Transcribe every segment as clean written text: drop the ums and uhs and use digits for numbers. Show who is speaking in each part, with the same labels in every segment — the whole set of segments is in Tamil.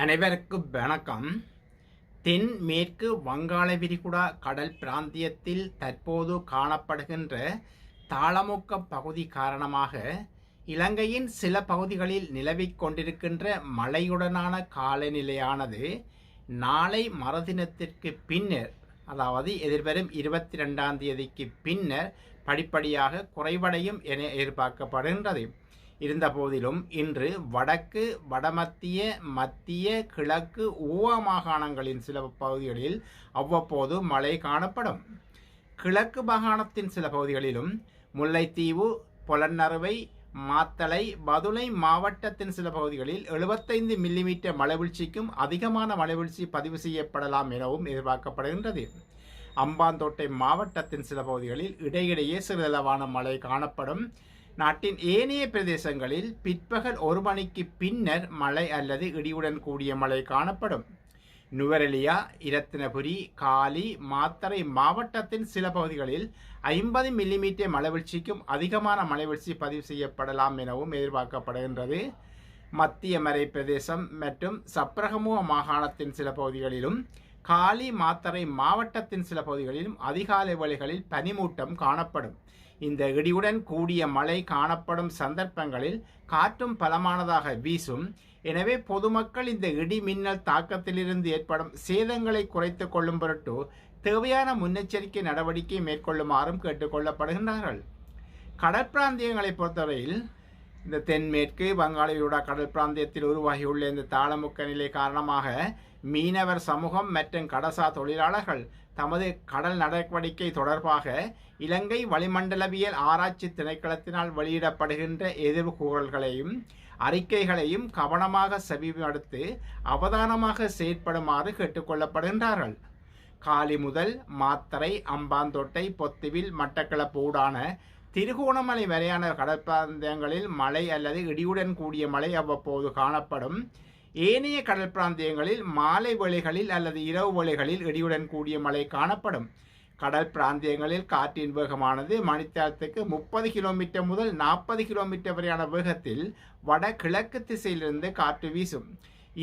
Speaker 1: அனைவருக்கும் வணக்கம். தென்மேற்கு வங்காள விரிகுடா கடல் பிராந்தியத்தில் தற்போது காணப்படுகின்ற தாளமுக்க பகுதி காரணமாக இலங்கையின் சில பகுதிகளில் நிலவிக் கொண்டிருக்கின்ற மழையுடனான காலநிலையானது நாளை மறுதினத்திற்கு பின்னர், அதாவது எதிர்வரும் 22ஆம் தேதிக்கு பின்னர் படிப்படியாக குறைவடையும் என எதிர்பார்க்கப்படுகின்றது. இருந்தபோதிலும் இன்று வடக்கு, வடமத்திய, மத்திய, கிழக்கு, ஊவா மாகாணங்களின் சில பகுதிகளில் அவ்வப்போது மழை காணப்படும். கிழக்கு மாகாணத்தின் சில பகுதிகளிலும், முல்லைத்தீவு, பொலன்னறுவை, மாத்தளை, பதுளை மாவட்டத்தின் சில பகுதிகளில் 75 மில்லிமீட்டர் மழைவீழ்ச்சிக்கும் அதிகமான மழைவீழ்ச்சி பதிவு செய்யப்படலாம் எனவும் எதிர்பார்க்கப்படுகின்றது. அம்பாந்தோட்டை மாவட்டத்தின் சில பகுதிகளில் இடையிடையே சிறிதளவான மழை காணப்படும். நாட்டின் ஏனைய பிரதேசங்களில் பிற்பகல் 1 மணிக்கு பின்னர் மழை அல்லது இடியுடன் கூடிய மழை காணப்படும். நுவரெலியா, இரத்தினபுரி, காலி, மாத்தறை மாவட்டத்தின் சில பகுதிகளில் 50 மில்லிமீட்டர் மழைவீழ்ச்சிக்கும் அதிகமான மழைவீழ்ச்சி பதிவு செய்யப்படலாம் எனவும் எதிர்பார்க்கப்படுகின்றது. மத்திய மறை பிரதேசம் மற்றும் சப்ரகமுவ மாகாணத்தின் சில பகுதிகளிலும், காலி, மாத்தறை மாவட்டத்தின் சில பகுதிகளிலும் அதிகாலை வேளைகளில் பனிமூட்டம் காணப்படும். இந்த இடியுடன் கூடிய மழை காணப்படும் சந்தர்ப்பங்களில் காற்றும் பலமானதாக வீசும். எனவே பொதுமக்கள் இந்த இடி மின்னல் தாக்கத்திலிருந்து ஏற்படும் சேதங்களை குறைத்துக் கொள்ளும் பொருட்டு தேவையான முன்னெச்சரிக்கை நடவடிக்கை மேற்கொள்ளுமாறும் கேட்டுக்கொள்ளப்படுகின்றார்கள். கடற்பிராந்தியங்களை பொறுத்தவரையில் இந்த தென்மேற்கு வங்காள விரிகுடா கடல் பிராந்தியத்தில் உருவாகியுள்ள இந்த தாளமுக்க நிலை காரணமாக மீனவர் சமூகம் மற்றும் கடல்சார் தொழிலாளர்கள் தமது கடல் நடவடிக்கை தொடர்பாக இலங்கை வளிமண்டலவியல் ஆராய்ச்சி திணைக்களத்தினால் வெளியிடப்படுகின்ற எதிர்கூறல்களையும் அறிக்கைகளையும் கவனமாக செவிமடுத்து அவதானமாக செயற்படுமாறு கேட்டுக்கொள்ளப்படுகின்றார்கள். காலி முதல் மாத்தறை, அம்பாந்தோட்டை, பொத்துவில், மட்டக்களப்பு ஊடான திருகோணமலை வரையான கடற்பிராந்தியங்களில் மழை அல்லது இடியுடன் கூடிய மழை அவ்வப்போது காணப்படும். ஏனைய கடல் பிராந்தியங்களில் மாலை வேளைகளில் அல்லது இரவு வேளைகளில் இடியுடன் கூடிய மழை காணப்படும். கடல் பிராந்தியங்களில் காற்றின் வேகமானது மணித்தியாலத்துக்கு 30 கிலோமீட்டர் முதல் 40 கிலோமீட்டர் வரையான வேகத்தில் வட கிழக்கு திசையிலிருந்து காற்று வீசும்.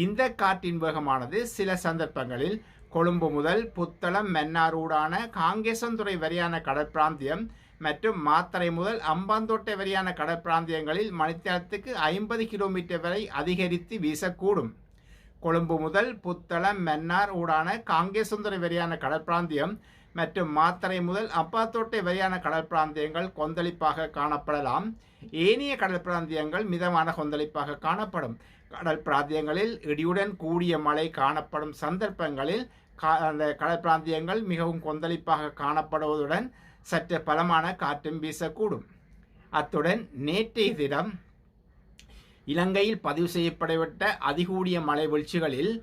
Speaker 1: இந்த காற்றின் வேகமானது சில சந்தர்ப்பங்களில் கொழும்பு முதல் புத்தளம், மன்னார் ஊடான காங்கேசன்துறை வரையான கடற்பிராந்தியம் மற்றும் மாத்தறை முதல் அம்பாந்தோட்டை வரையான கடற்பிராந்தியங்களில் மணித்தியாலத்துக்கு 50 கிலோமீட்டர் வரை அதிகரித்து வீசக்கூடும். கொழும்பு முதல் புத்தளம், மன்னார் ஊடான காங்கேசன்துறை வரையான கடற்பிராந்தியம் மற்றும் மாத்தறை முதல் அம்பாந்தோட்டை வரையான கடற்பிராந்தியங்கள் கொந்தளிப்பாக காணப்படலாம். ஏனைய கடற்பிராந்தியங்கள் மிதமான கொந்தளிப்பாக காணப்படும். கடல் பிராந்தியங்களில் இடியுடன் கூடிய மழை காணப்படும் சந்தர்ப்பங்களில் அந்த கடற்பிராந்தியங்கள் மிகவும் கொந்தளிப்பாக காணப்படுவதுடன் சற்று பலமான காற்றும் வீசக்கூடும். அத்துடன் நேற்றைய தினம் இலங்கையில் பதிவு செய்யப்படவிட்ட அதிகூடிய மழை வீழ்ச்சிகளில்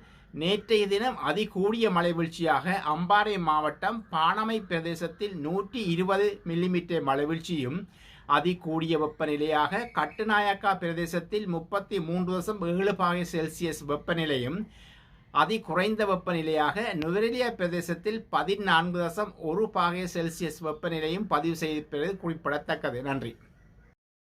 Speaker 1: நேற்றைய தினம் அதிகூடிய மழை வீழ்ச்சியாக அம்பாறை மாவட்டம் பாணமை பிரதேசத்தில் 120 மில்லிமீட்டர் மழை வீழ்ச்சியும், அதிகூடிய வெப்பநிலையாக கட்டுநாயக்கா பிரதேசத்தில் 33.7 பாகை செல்சியஸ் வெப்பநிலையும், அதி குறைந்த வெப்பநிலையாக நுவரெலியா பிரதேசத்தில் 14.1 பாகை செல்சியஸ் வெப்பநிலையும் பதிவு செய்திருப்பது குறிப்பிடத்தக்கது. நன்றி.